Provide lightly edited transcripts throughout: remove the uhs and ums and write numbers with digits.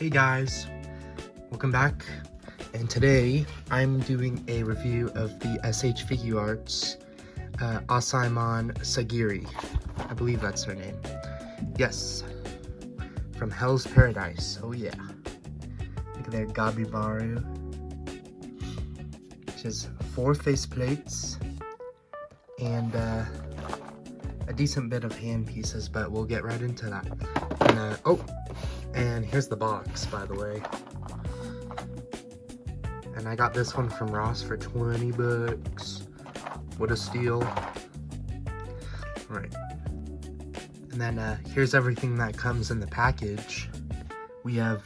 Hey guys, welcome back, and today I'm doing a review of the S.H.figuarts Asaemon Sagiri. I believe that's her name. Yes, from Hell's Paradise. Oh yeah. Look at there, Gabimaru. She has 4 face plates and a decent bit of hand pieces, but we'll get right into that. And here's the box, by the way. And I got this one from Ross for 20 bucks. What a steal. Right. And then here's everything that comes in the package. We have,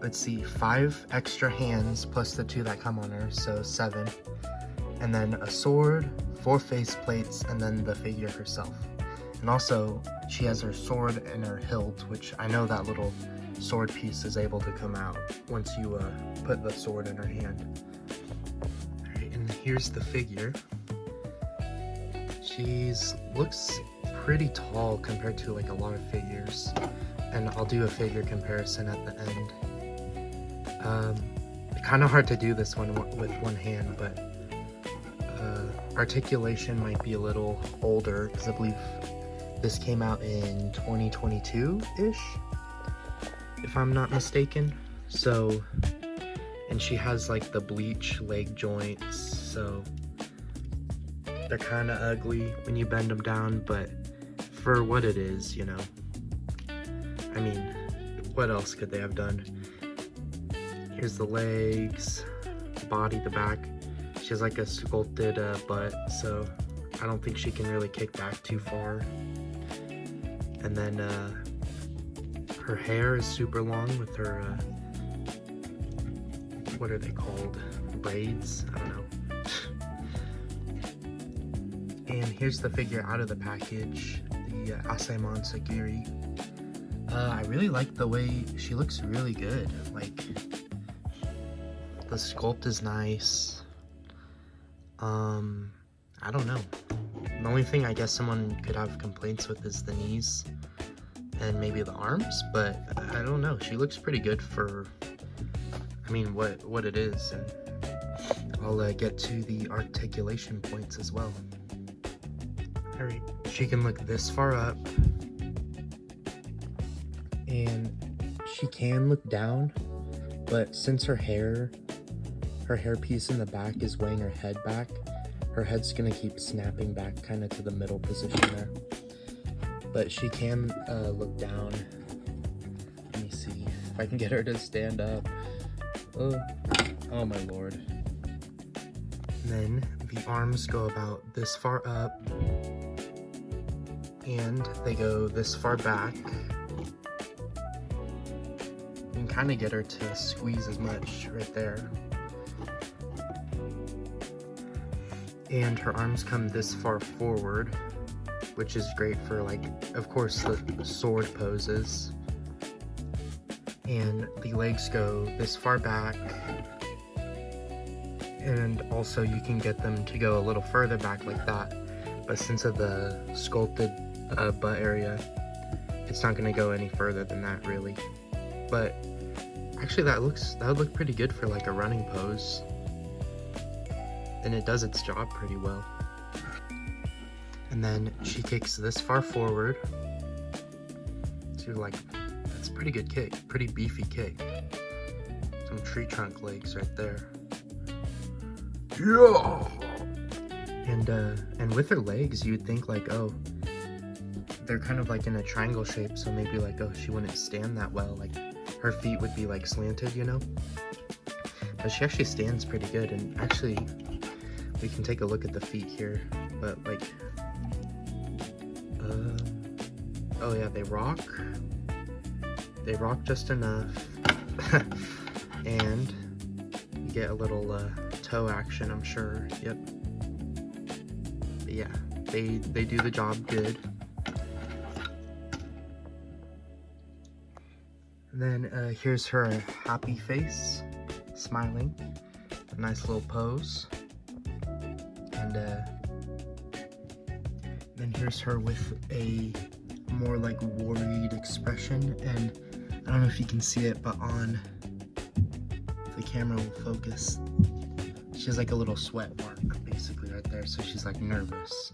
let's see, 5 extra hands plus the 2 that come on her, so 7. And then a sword, 4 face plates, and then the figure herself. And also, she has her sword and her hilt, which I know that little sword piece is able to come out once you put the sword in her hand. Alright, and here's the figure. She looks pretty tall compared to like a lot of figures. And I'll do a figure comparison at the end. Kind of hard to do this one with one hand, but articulation might be a little older because I believe this came out in 2022-ish, if I'm not mistaken. So, and she has like the bleach leg joints, so they're kind of ugly when you bend them down, but for what it is, you know, I mean, what else could they have done? Here's the legs, the body, the back. She has like a sculpted butt, so I don't think she can really kick back too far. And then her hair is super long with her, what are they called? Braids? I don't know. And here's the figure out of the package, the Asaemon Sagiri. I really like the way she looks really good. Like, the sculpt is nice. I don't know. The only thing I guess someone could have complaints with is the knees and maybe the arms, but I don't know. She looks pretty good for, I mean, what it is, and I'll get to the articulation points as well. Alright, she can look this far up, and she can look down, but since her hair piece in the back is weighing her head back, her head's gonna keep snapping back kind of to the middle position there. But she can look down. Let me see if I can get her to stand up. Oh my lord. And then the arms go about this far up, and they go this far back. You can kind of get her to squeeze as much right there. And her arms come this far forward, which is great for, like, of course, the sword poses. And the legs go this far back, and also you can get them to go a little further back like that, but since of the sculpted butt area, it's not going to go any further than that, really. But actually that would look pretty good for like a running pose, and it does its job pretty well. And then she kicks this far forward. So like, that's a pretty good kick, pretty beefy kick. Some tree trunk legs right there. Yeah. And with her legs, you'd think like, oh, they're kind of like in a triangle shape, so maybe like, oh, she wouldn't stand that well. Like, her feet would be like slanted, you know? But she actually stands pretty good, and actually, we can take a look at the feet here, but like, oh yeah, they rock just enough, and you get a little toe action, I'm sure. Yep. But yeah, they do the job good. And then here's her happy face, smiling, a nice little pose. And then here's her with a more like worried expression and I don't know if you can see it, but on the camera will focus. She has like a little sweat mark basically right there, so she's like nervous.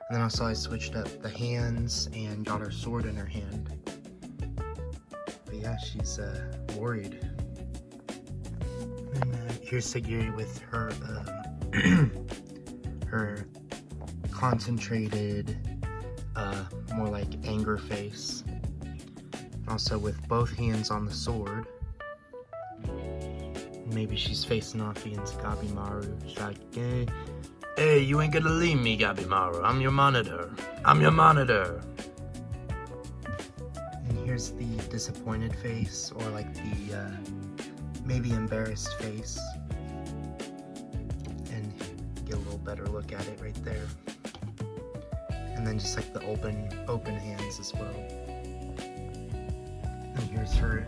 And then also I switched up the hands and got her sword in her hand. But yeah, she's worried. And here's Sagiri with her her concentrated, more like anger face. Also with both hands on the sword. Maybe she's facing off against Gabimaru. She's like, hey, you ain't gonna leave me, Gabimaru. I'm your monitor. I'm your monitor. And here's the disappointed face, or like the maybe embarrassed face. And get a little better look at it right there. And then just like the open hands as well. And here's her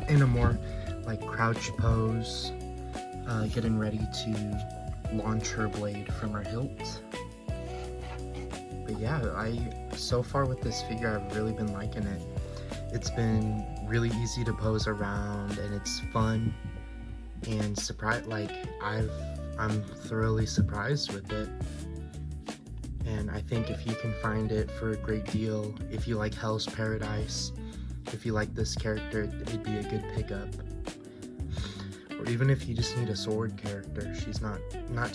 in a more like crouch pose, getting ready to launch her blade from her hilt. But yeah, so far with this figure, I've really been liking it. It's been really easy to pose around, and it's fun and I'm thoroughly surprised with it. And I think if you can find it for a great deal, if you like Hell's Paradise, if you like this character, it'd be a good pickup. Or even if you just need a sword character, she's not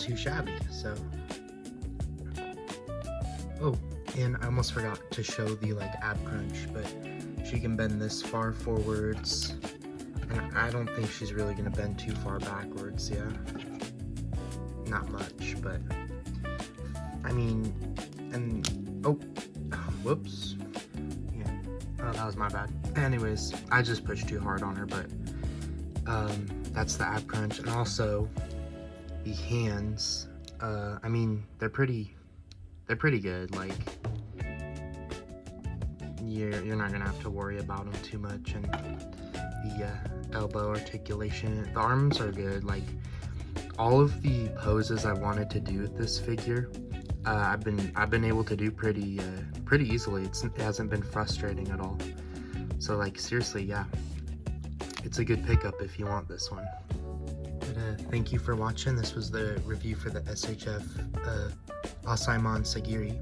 too shabby. So, oh, and I almost forgot to show the like ab crunch, but she can bend this far forwards, and I don't think she's really gonna bend too far backwards. Yeah, not much, but I mean, and oh, whoops, yeah, oh, that was my bad. Anyways, I just pushed too hard on her, but that's the ab crunch. And also the hands, I mean, they're pretty good. Like, you're not gonna have to worry about them too much. And the elbow articulation, the arms are good. Like, all of the poses I wanted to do with this figure, I've been able to do pretty easily. It hasn't been frustrating at all. So like, seriously, yeah, it's a good pickup if you want this one. But thank you for watching. This was the review for the S.H.F. Asaemon Sagiri.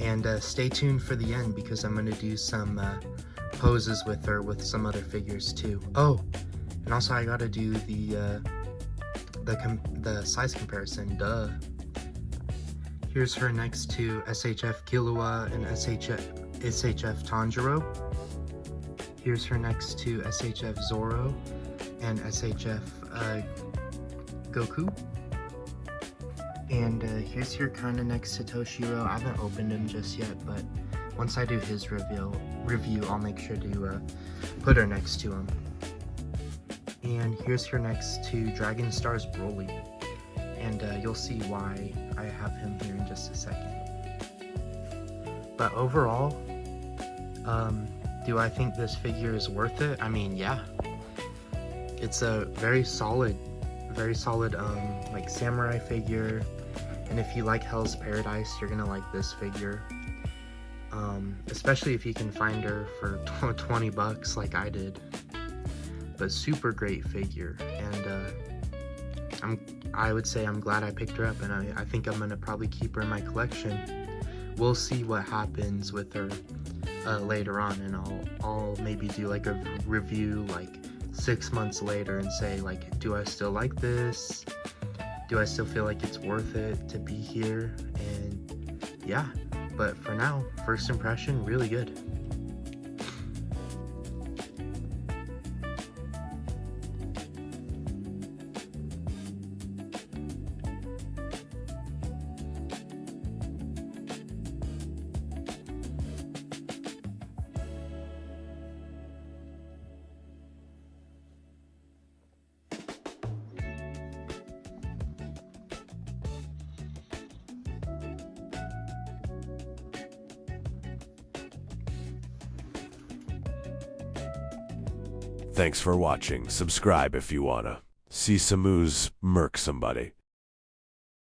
And stay tuned for the end, because I'm going to do some poses with her with some other figures too. Oh, and also I got to do the size comparison, duh. Here's her next to S.H.F. Killua and S.H.F. Tanjiro. Here's her next to S.H.F. Zoro and S.H.F. Goku. And here's her kind of next to Toshiro. I haven't opened him just yet, but once I do his review, I'll make sure to put her next to him. And here's her next to Dragon Star's Broly. And you'll see why I have him here in just a second. But overall, do I think this figure is worth it? I mean, yeah. It's a very solid, like samurai figure. And if you like Hell's Paradise, you're gonna like this figure. Especially if you can find her for 20 bucks like I did. But super great figure. And I would say I'm glad I picked her up, and I think I'm gonna probably keep her in my collection. We'll see what happens with her later on, and I'll maybe do like a review like 6 months later and say like, do I still like this? Do I still feel like it's worth it to be here? And yeah, but for now, first impression, really good. Thanks for watching. Subscribe if you wanna see Samu's murk somebody.